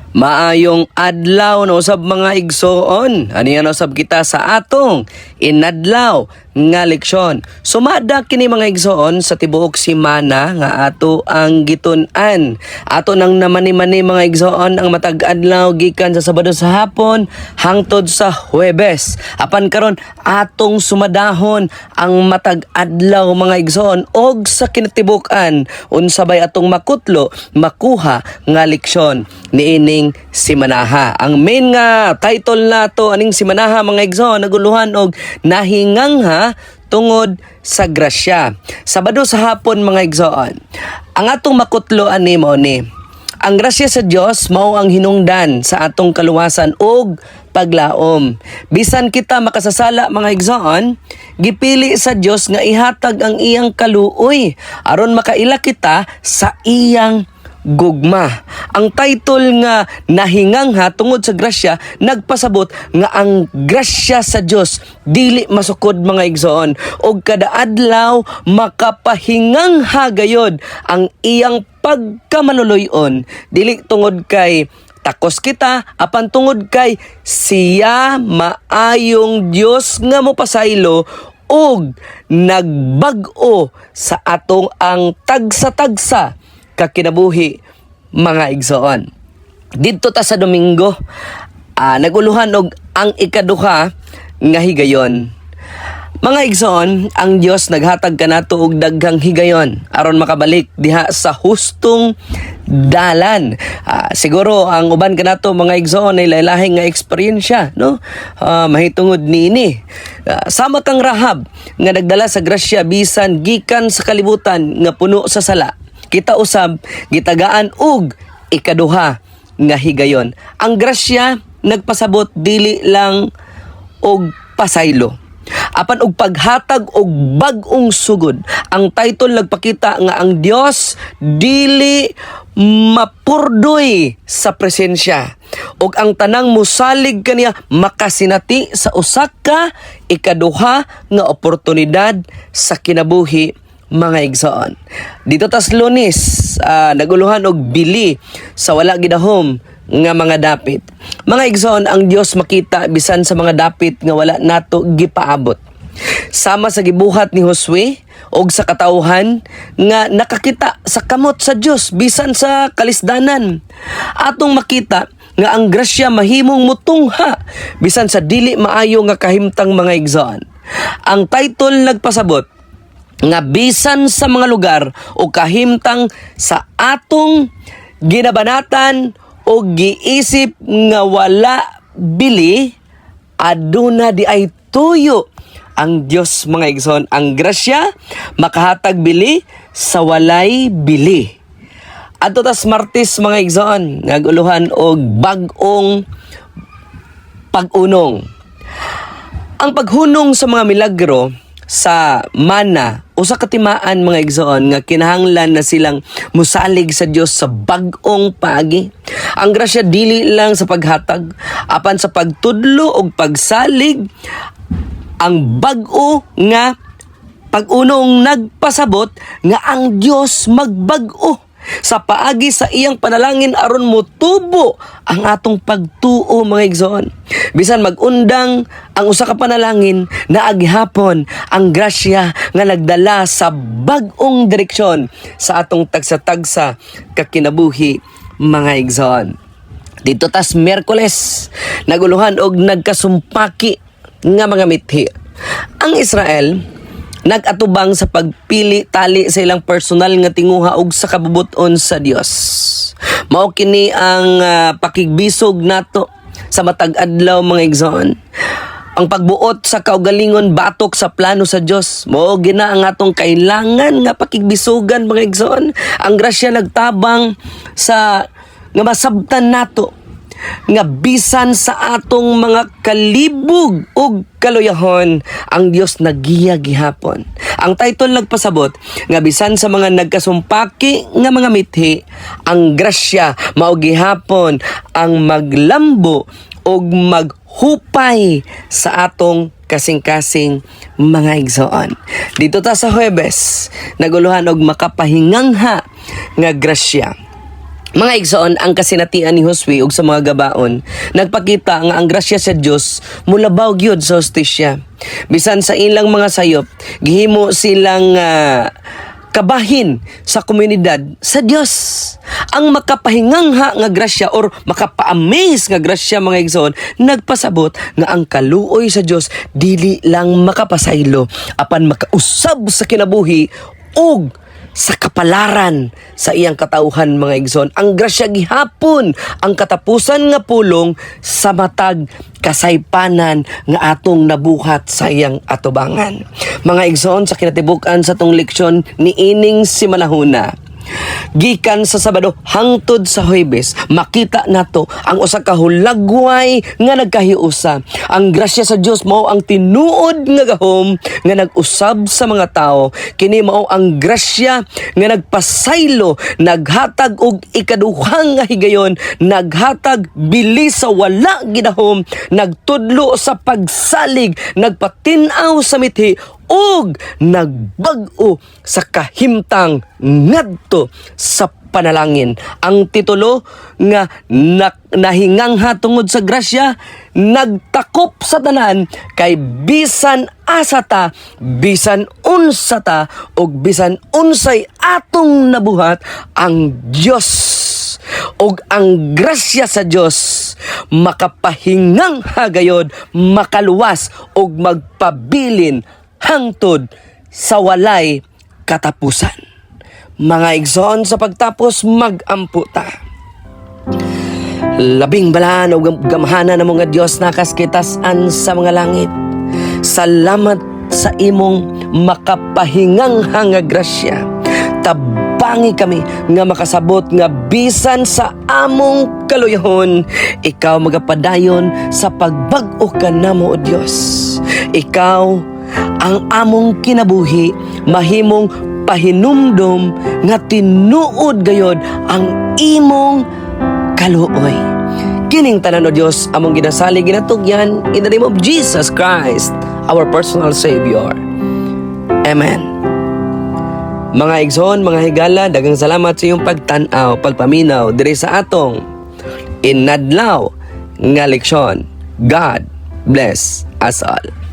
Maayong adlaw no usab mga igsoon. Ani ano usab kita sa atong inadlaw nga leksyon. Sumada kini mga igsoon sa tibuok semana nga ato ang gitun-an. Ato nang namani-mani mga igsoon ang matag adlaw gikan sa Sabado sa hapon hangtod sa Huwebes. Apan karon atong sumadahon ang matag adlaw mga igsoon og sa kinatibuk-an unsabay atong makutlo makuha nga leksyon niining simanaha. Ang main nga title nato aning simanaha mga igsoon naguluhan og nahingangha tungod sa grasya. Sabado sa hapon mga igsoon. Ang atong makutlo ani mo ni ang grasya sa Dios mao ang hinungdan sa atong kaluwasan ug paglaom. Bisan kita makasasala mga igsoon, gipili sa Dios nga ihatag ang iyang kaluoy aron makaila kita sa iyang gugma. Ang title nga nahingangha tungod sa grasya nagpasabot nga ang grasya sa Dios dili masukod mga igsoon og kada adlaw makapahingangha gayod ang iyang pagkamanuloy-on dili tungod kay takos kita apan tungod kay siya maayong Dios nga mopasaylo og nagbag-o sa atong ang tagsa-tagsa kakinabuhi mga igsoon. Didto ta sa Domingo, naguluhan og ang ikaduha nga higayon. Mga igsoon, ang Dios naghatag kanato og daghang higayon aron makabalik diha sa hustong dalan. Siguro ang uban kanato mga igsoon ay lain-lain nga eksperyensya, no? Mahitungod niini. Sama kang Rahab nga nagdala sa grasya bisan gikan sa kalibutan nga puno sa sala. Kita usab gitagaan og ikaduha nga higayon. Ang grasya nagpasabot dili lang og pasaylo, apan og paghatag og bag-ong sugod. Ang title nagpakita nga ang Dios dili mapurdoy sa presensya og ang tanang musalig kaniya makasinati sa usa ka ikaduha nga oportunidad sa kinabuhi mga igsoon. Dito tas Lunes, naguluhan og bili sa wala gidahom nga mga dapit. Mga igsoon, ang Dios makita bisan sa mga dapit nga wala nato gipaabot. Sama sa gibuhat ni Josue og sa katawhan nga nakakita sa kamot sa Dios bisan sa kalisdanan. Atong makita nga ang grasya mahimong mutungha bisan sa dili maayo nga kahimtang mga igsoon. Ang title nagpasabot nga bisan sa mga lugar o kahimtang sa atong ginabanatan o giisip nga wala bili, aduna di ay tuyo ang Dios mga igsoon. Ang grasya makahatag bili sa walay bili. Adto tas Martes mga igsoon, naguluhan og bag-ong pag-unong. Ang paghunong sa mga milagro sa mana o sa katimaan mga igsoon nga kinahanglan na silang musalig sa Dios sa bag-ong paagi. Ang grasya dili lang sa paghatag apan sa pagtudlo og pagsalig. Ang bag-o nga pag-unong nagpasabot nga ang Dios magbag-o sa paagi sa iyang panalangin aron motubo ang atong pagtuo mga igsoon. Bisan magundang ang usa ka panalangin na agihapon ang grasya nga nagdala sa bag-ong direksyon sa atong tagsa-tagsa kakinabuhi mga igsoon. Dito tas Miyerkules, naguluhan og nagkasumpaki nga mga mithi. Ang Israel nag-atubang sa pagpili tali sa ilang personal nga tinguha og sa kabubuton sa Dios. Mao kini ang pakigbisog nato sa matag adlaw mga igsoon. Ang pagbuot sa kaugalingon batok sa plano sa Dios. Mao gina ang atong kailangan nga pakigbisogan mga igsoon. Ang grasya nagtabang sa nga masabtan nato nga bisan sa atong mga kalibog ug kaluyahon ang Dios nagiya gihapon. Ang title nagpasabot nga bisan sa mga nagkasumpaki nga mga mithi, ang grasya mao gihapon ang maglambo ug maghupay sa atong kasing-kasing mga igsoon. Dito ta sa Huwebes, naguluhan og makapahingangha nga grasya. Mga igsoon, ang kasinatian ni Josue ug sa mga gabaon nagpakita nga ang grasya sa Dios mulabaw gyud sa hostisya. Bisan sa ilang mga sayop, gihimo silang kabahin sa komunidad sa Dios. Ang makapahingangha nga grasya or makapa-amaze nga grasya, mga igsoon, nagpasabot nga ang kaluoy sa Dios dili lang makapasaylo apan makausab sa kinabuhi og sa kapalaran sa iyang katauhan, mga igsoon. Ang grasya gihapon ang katapusan nga pulong sa matag kasaypanan nga atong nabuhat sa iyang atubangan. Mga igsoon, sa kinatibuk-an sa tong leksyon ni ining si Manahuna, gikan sa Sabado hangtod sa Huwebes, makita nato ang usa ka hulagway nga nagkahiusa. Ang grasya sa Dios mao ang tinuod nga gahom nga nag-usab sa mga tao. Kini mao ang grasya nga nagpasaylo, naghatag og ikaduhang nga higayon, naghatag bili sa wala ginahom, nagtudlo sa pagsalig, nagpatin-aw sa mithi ug nagbag-o sa kahimtang ngadto sa panalangin. Ang titulo nga nahingangha tungod sa grasya, nagtakop sa tanan kay bisan asa ta, bisan unsa ta, ug bisan unsay atong nabuhat, ang Dios ug ang grasya sa Dios makapahingang hagayod, makaluwas ug magpabilin hangtod sa walay katapusan. Mga igsoon, sa pagtapos mag-ampo ta. Labing balaan o gamhanan ng mga Diyos na kaskitasan sa mga langit. Salamat sa imong makapahingang hanga grasya. Tabangi kami nga makasabot nga bisan sa among kaluyahon, ikaw magapadayon sa pagbag-o ka namo, O Diyos. Ikaw ang among kinabuhi, mahimong pahinumdom nga tinuod gayod ang imong kaluoy. Kining tanan, O Dios, among ginasali ginatugyan in the name of Jesus Christ, our personal Savior. Amen. Mga igsoon, mga higala, daghang salamat sa iyong pagtan-aw, pagpaminaw diri sa atong inadlaw nga leksyon. God bless us all.